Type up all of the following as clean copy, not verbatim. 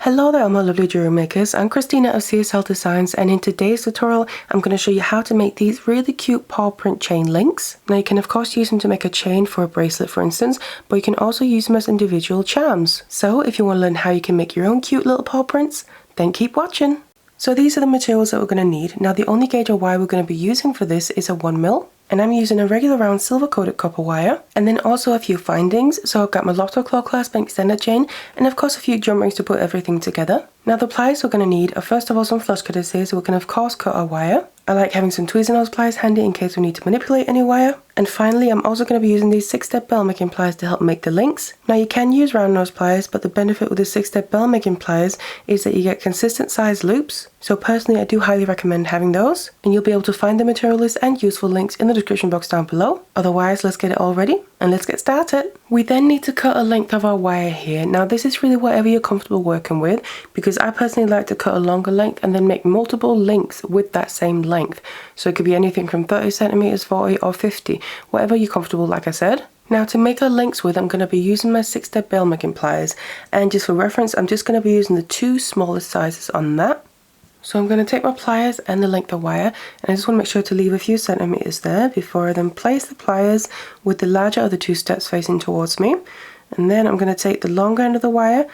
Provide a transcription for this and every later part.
Hello there, my lovely jewelry makers. I'm Christina of CSLdesigns, and in today's tutorial I'm going to show you how to make these really cute paw print chain links. Now you can of course use them to make a chain for a bracelet for instance, but you can also use them as individual charms. So if you want to learn how you can make your own cute little paw prints, then keep watching. So these are the materials that we're going to need. Now the only gauge or wire we're going to be using for this is a 1mm. And I'm using a regular round silver coated copper wire, and then also a few findings. So I've got my lotto claw clasp and extender chain, and of course a few jump rings to put everything together. Now the pliers we're going to need are first of all some flush cutters here, so we can of course cut our wire. I like having some tweezers nose pliers handy in case we need to manipulate any wire. And finally I'm also going to be using these 6-step bell making pliers to help make the links. Now you can use round nose pliers, but the benefit with the 6-step bell making pliers is that you get consistent size loops. So personally I do highly recommend having those, and you'll be able to find the material list and useful links in the description box down below. Otherwise, let's get it all ready and let's get started. We then need to cut a length of our wire here. Now this is really whatever you're comfortable working with, because I personally like to cut a longer length and then make multiple links with that same length. So it could be anything from 30 centimeters, 40 or 50, whatever you're comfortable, like I said. Now to make our links with, I'm going to be using my 6-step bell making pliers, and just for reference I'm just going to be using the 2 smallest sizes on that. So I'm going to take my pliers and the length of wire, and I just want to make sure to leave a few centimeters there before I then place the pliers with the larger of the 2 steps facing towards me. And then I'm going to take the longer end of the wire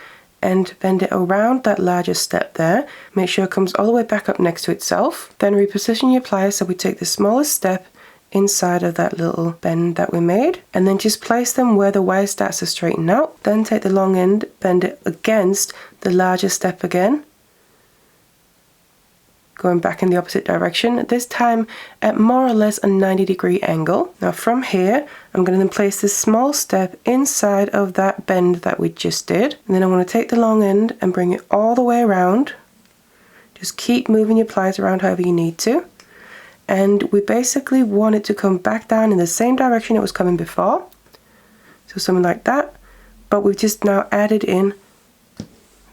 and bend it around that larger step there. Make sure it comes all the way back up next to itself. Then reposition your pliers so we take the smallest step inside of that little bend that we made, and then just place them where the wire starts to straighten out. Then take the long end, bend it against the larger step again, going back in the opposite direction, this time at more or less a 90-degree angle. Now from here, I'm going to then place this small step inside of that bend that we just did. And then I'm going to take the long end and bring it all the way around. Just keep moving your pliers around however you need to. And we basically want it to come back down in the same direction it was coming before. So something like that. But we've just now added in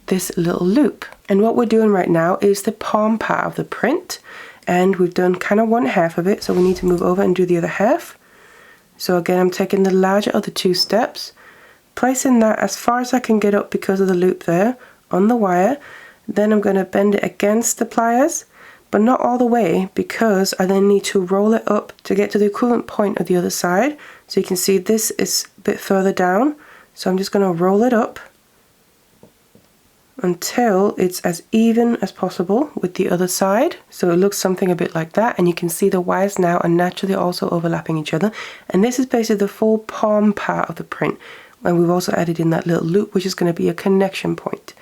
this little loop. And what we're doing right now is the palm part of the print, and we've done kind of 1/2 of it, so we need to move over and do the other half. So again, I'm taking the larger of the 2 steps, placing that as far as I can get up because of the loop there on the wire. Then I'm going to bend it against the pliers, but not all the way, because I then need to roll it up to get to the equivalent point of the other side. So you can see this is a bit further down, so I'm just going to roll it up until it's as even as possible with the other side. So it looks something a bit like that, and you can see the wires now are naturally also overlapping each other. And this is basically the full palm part of the print, and we've also added in that little loop, which is going to be a connection point.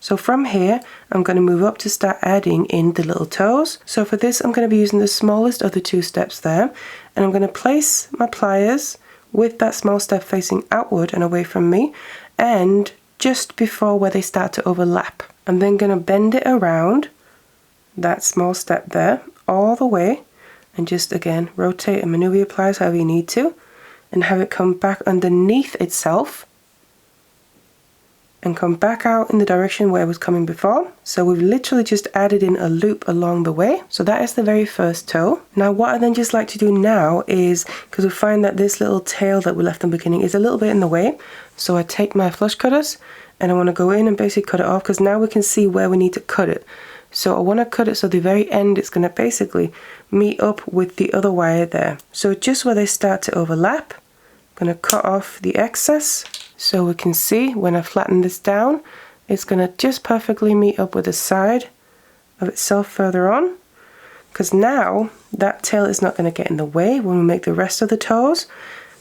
So from here I'm going to move up to start adding in the little toes. So for this I'm going to be using the smallest of the 2 steps there, and I'm going to place my pliers with that small step facing outward and away from me, and just before where they start to overlap. I'm then going to bend it around that small step there all the way, and just again rotate and maneuver your pliers however you need to, and have it come back underneath itself and come back out in the direction where it was coming before. So we've literally just added in a loop along the way. So that is the very first toe. Now what I then just like to do now is, because we find that this little tail that we left in the beginning is a little bit in the way, so I take my flush cutters and I want to go in and basically cut it off, because now we can see where we need to cut it. So I want to cut it so the very end is going to basically meet up with the other wire there. So just where they start to overlap, I'm going to cut off the excess. So we can see when I flatten this down, it's going to just perfectly meet up with the side of itself further on, because now that tail is not going to get in the way when we make the rest of the toes.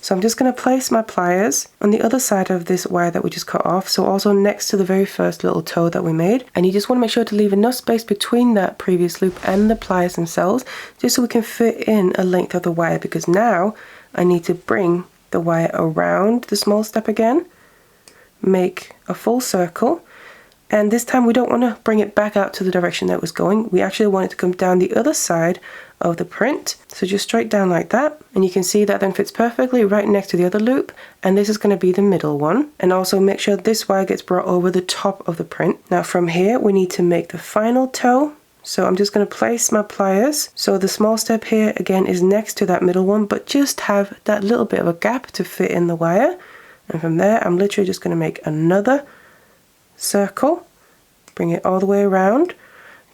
So I'm just going to place my pliers on the other side of this wire that we just cut off, so also next to the very first little toe that we made. And you just want to make sure to leave enough space between that previous loop and the pliers themselves, just so we can fit in a length of the wire, because now I need to bring the wire around the small step again, make a full circle, and this time we don't want to bring it back out to the direction that it was going. We actually want it to come down the other side of the print, so just straight down like that, and you can see that then fits perfectly right next to the other loop, and this is going to be the middle one. And also make sure this wire gets brought over the top of the print. Now from here we need to make the final toe. So I'm just going to place my pliers, so the small step here again is next to that middle one, but just have that little bit of a gap to fit in the wire. And from there I'm literally just going to make another circle bring it all the way around,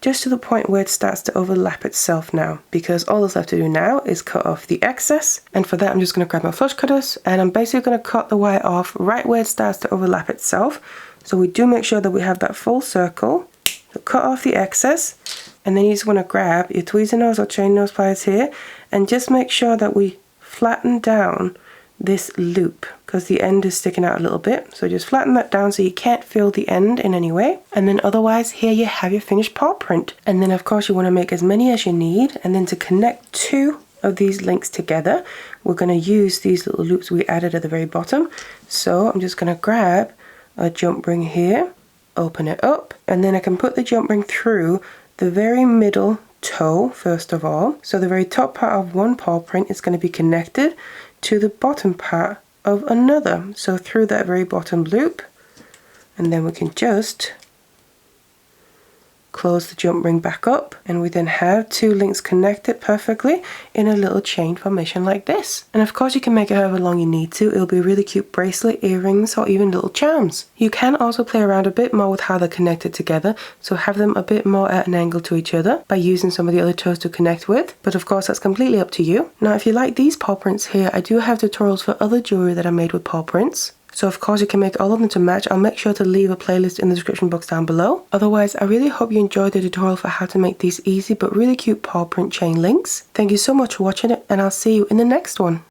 just to the point where it starts to overlap itself now, because all that's left to do now is cut off the excess. And for that, I'm just going to grab my flush cutters and I'm basically going to cut the wire off right where it starts to overlap itself. So we do make sure that we have that full circle. So cut off the excess, and then you just want to grab your tweezer nose or chain nose pliers here and just make sure that we flatten down this loop, because the end is sticking out a little bit. So just flatten that down so you can't feel the end in any way. And then otherwise, here you have your finished paw print. And then of course you want to make as many as you need. And then to connect two of these links together, we're going to use these little loops we added at the very bottom. So I'm just going to grab a jump ring here, open it up, and then I can put the jump ring through the very middle toe first of all. So the very top part of one paw print is going to be connected to the bottom part of another, so through that very bottom loop, and then we can just close the jump ring back up, and we then have two links connected perfectly in a little chain formation like this. And of course you can make it however long you need to. It'll be a really cute bracelet, earrings, or even little charms. You can also play around a bit more with how they're connected together, so have them a bit more at an angle to each other by using some of the other toes to connect with, but of course that's completely up to you. Now if you like these paw prints here, I do have tutorials for other jewelry that I made with paw prints. So of course you can make all of them to match. I'll make sure to leave a playlist in the description box down below. Otherwise, I really hope you enjoyed the tutorial for how to make these easy but really cute paw print chain links. Thank you so much for watching it, and I'll see you in the next one.